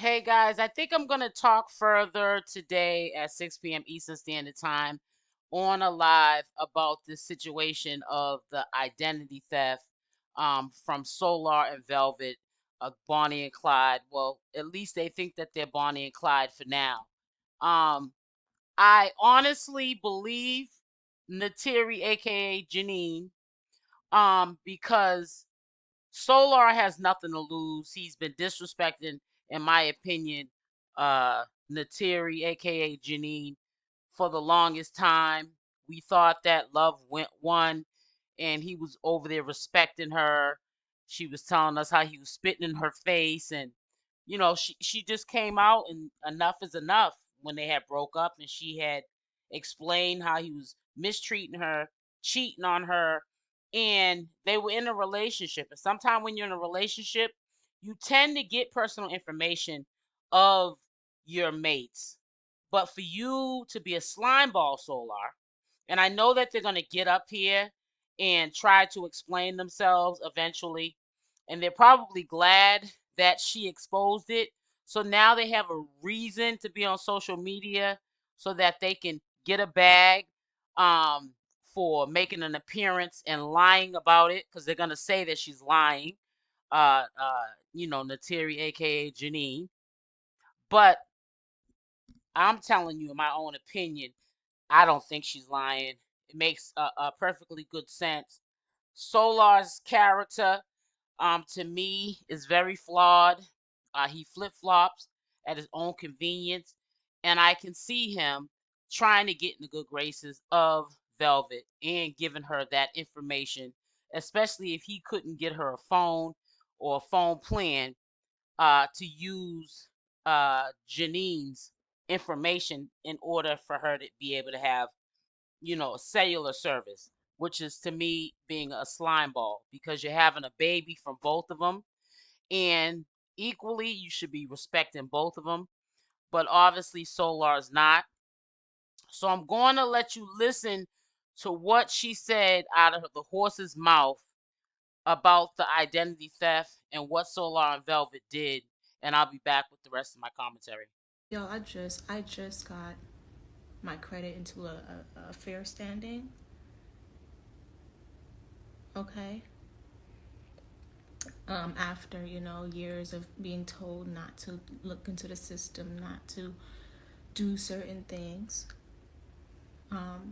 Hey guys, I think I'm going to talk further today at 6 p.m. Eastern Standard Time on a live about this situation of the identity theft from Solar and Velvet, Bonnie and Clyde. Well, at least they think that they're Bonnie and Clyde for now. Um, I honestly believe Neytiri, aka Jenae, because Solar has nothing to lose. He's been disrespecting, in my opinion, uh, Neytiri, aka Jenae, for the longest time. We thought that love won, and he was over there respecting her. She was telling us how he was spitting in her face, and she just came out and enough is enough when they had broke up, and she had explained how he was mistreating her, cheating on her, and they were in a relationship. And sometimes when you're in a relationship, you tend to get personal information of your mates. But for you to be a slime ball, Solar, and I know that they're going to get up here and try to explain themselves eventually, and they're probably glad that she exposed it. So now they have a reason to be on social media so that they can get a bag um, for making an appearance and lying about it, because they're going to say that she's lying. Neytiri, aka Jenae. But I'm telling you, in my own opinion, I don't think she's lying. It makes a perfectly good sense. Solar's character, to me, is very flawed. He flip flops at his own convenience, and I can see him trying to get in the good graces of Velvet and giving her that information, especially if he couldn't get her a phone or a phone plan to use Janine's information in order for her to be able to have, cellular service, which is to me being a slime ball because you're having a baby from both of them. And equally, you should be respecting both of them. But obviously, Solar's not. So I'm going to let you listen to what she said out of the horse's mouth about the identity theft and what Solar and Velvet did. And I'll be back with the rest of my commentary. Yo, I just got my credit into a fair standing. Okay. After years of being told not to look into the system, not to do certain things,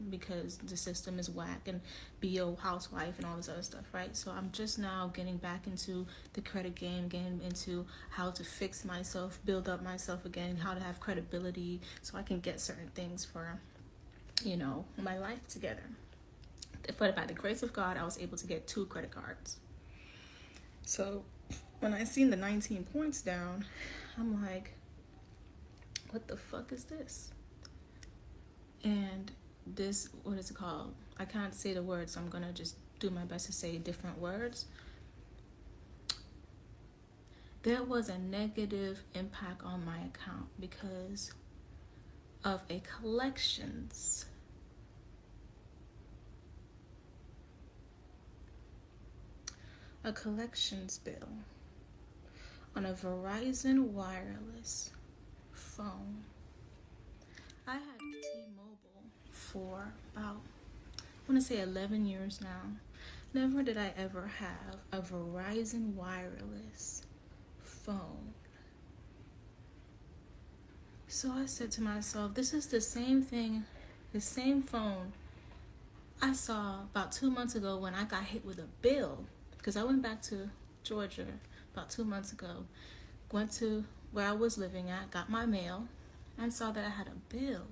because the system is whack and be a housewife and all this other stuff, right? So I'm just now getting back into the credit game, getting into how to fix myself, build up myself again, how to have credibility so I can get certain things for my life together. But by the grace of God, I was able to get two credit cards. So when I seen the 19 points down, I'm like, what the fuck is this? And this, what is it called? I can't say the words, so I'm gonna just do my best to say different words. There was a negative impact on my account because of a collections bill on a Verizon wireless phone. I had T-Mobile for about, I want to say 11 years now. Never did I ever have a Verizon wireless phone. So I said to myself, this is the same thing, the same phone I saw about 2 months ago when I got hit with a bill. Because I went back to Georgia about 2 months ago, went to where I was living at, got my mail, and saw that I had a bill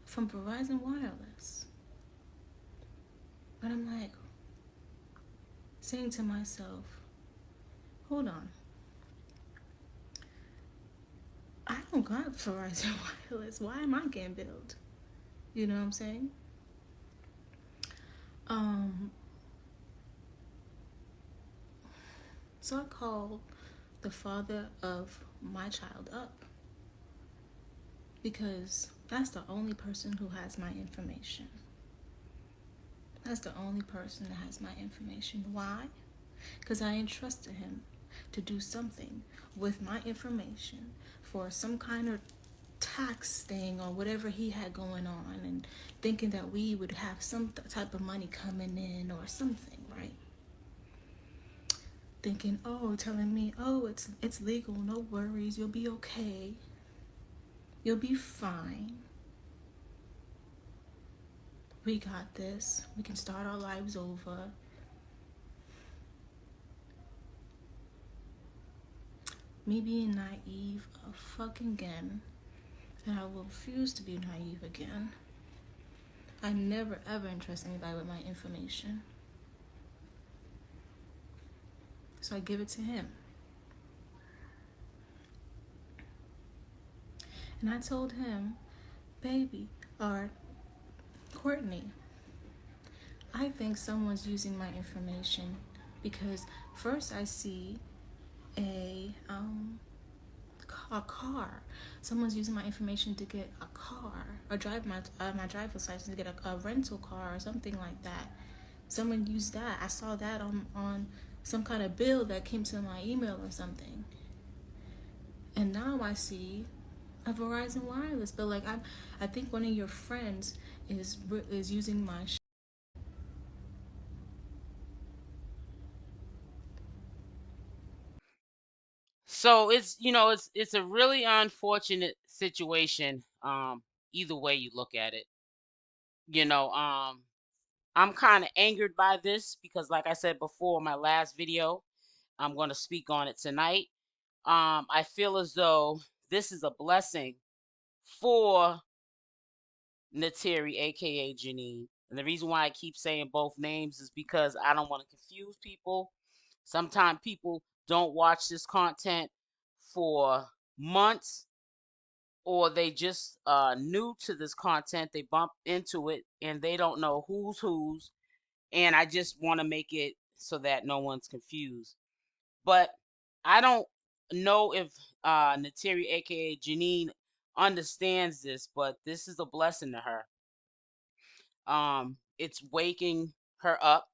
from Verizon Wireless. But I'm like, saying to myself, hold on. I don't got Verizon Wireless. Why am I getting billed? You know what I'm saying? Um, so I called the father of my child up because that's the only person who has my information. That's the only person that has my information. Why? Because I entrusted him. to do something with my information for some kind of tax thing or whatever he had going on, and thinking that we would have some type of money coming in or something, right? Thinking, oh, telling me, oh, it's legal, no worries, you'll be okay, you'll be fine, we got this, we can start our lives over. Me being naive a fucking again, and I will refuse to be naive again. I never ever entrust anybody with my information. So I give it to him. And I told him, baby, or Courtney, I think someone's using my information because first I see a car. Someone's using my information to get a car or drive my driver's license to get a rental car or something like that. Someone used that. I saw that on some kind of bill that came to my email or something. And now I see a Verizon Wireless bill. Like I think one of your friends is using my. So it's a really unfortunate situation. Either way you look at it, you know. I'm kind of angered by this because, like I said before in my last video, I'm going to speak on it tonight. I feel as though this is a blessing for Neytiri, aka Jenae. And the reason why I keep saying both names is because I don't want to confuse people. Sometimes people don't watch this content for months, or they just new to this content. They bump into it and they don't know who's, and I just want to make it so that no one's confused. But I don't know if Neytiri, aka Janine, understands this, but this is a blessing to her. It's waking her up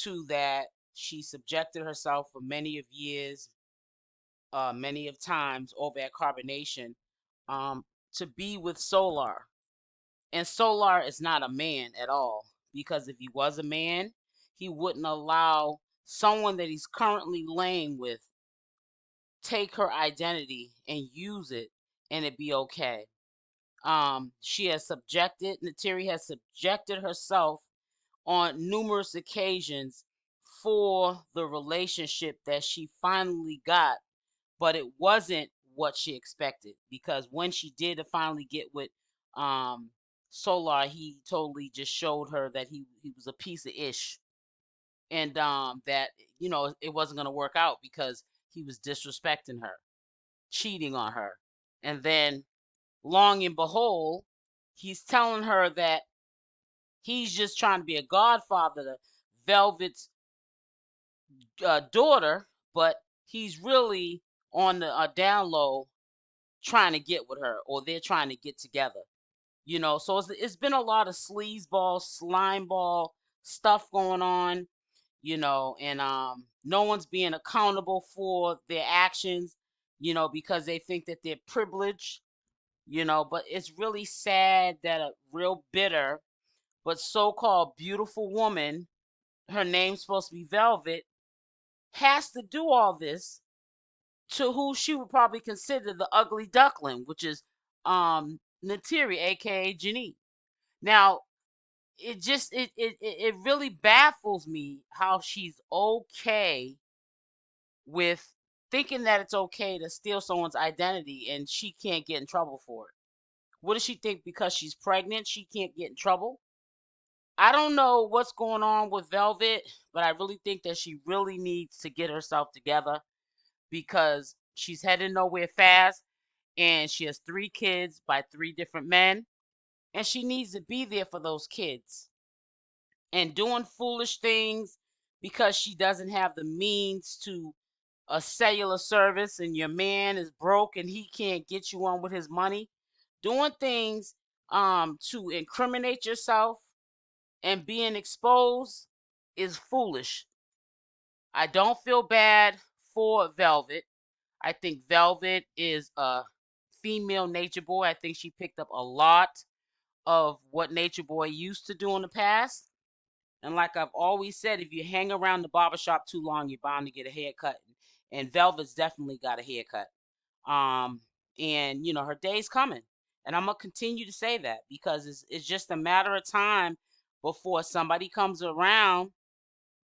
to that she subjected herself for many of years, many of times over at carbonation, to be with Solar. And Solar is not a man at all, because if he was a man, he wouldn't allow someone that he's currently laying with take her identity and use it and it be okay. She has subjected, Neytiri has subjected herself on numerous occasions for the relationship that she finally got, but it wasn't what she expected, because when she did finally get with um Solar, he totally just showed her that he was a piece of ish, and that it wasn't going to work out because he was disrespecting her, cheating on her. And then, long and behold, he's telling her that he's just trying to be a godfather to Velvet's daughter, but he's really on the down low trying to get with her, or they're trying to get together. So it's been a lot of sleazeball, slimeball stuff going on, and no one's being accountable for their actions, because they think that they're privileged, but it's really sad that a real bitter but so-called beautiful woman, her name's supposed to be Velvet, has to do all this to who she would probably consider the ugly duckling, which is Neytiri, aka Jenae. Now, it really baffles me how she's okay with thinking that it's okay to steal someone's identity and she can't get in trouble for it. What does she think, because she's pregnant she can't get in trouble? I don't know what's going on with Velvet, but I really think that she really needs to get herself together, because she's heading nowhere fast, and she has 3 kids by 3 different men, and she needs to be there for those kids. And doing foolish things because she doesn't have the means to a cellular service, and your man is broke and he can't get you on with his money, doing things to incriminate yourself and being exposed is foolish. I don't feel bad for Velvet. I think Velvet is a female Nature Boy. I think she picked up a lot of what Nature Boy used to do in the past. And like I've always said, if you hang around the barbershop too long, you're bound to get a haircut. And Velvet's definitely got a haircut. Um, and her day's coming. And I'm gonna continue to say that because it's just a matter of time before somebody comes around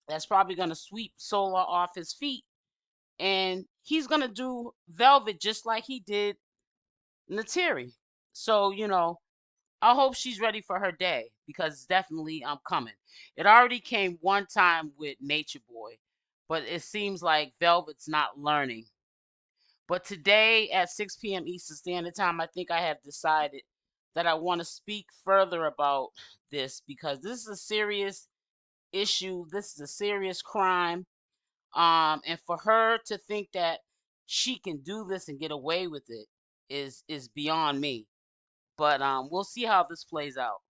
that's probably gonna sweep Solar off his feet, and he's gonna do Velvet just like he did Neytiri. So I hope she's ready for her day because it's definitely coming. It already came one time with Nature Boy, but it seems like Velvet's not learning. But today at 6 p.m. Eastern Standard Time, I think I have decided that I want to speak further about this because this is a serious issue. This is a serious crime. And for her to think that she can do this and get away with it is beyond me. But we'll see how this plays out.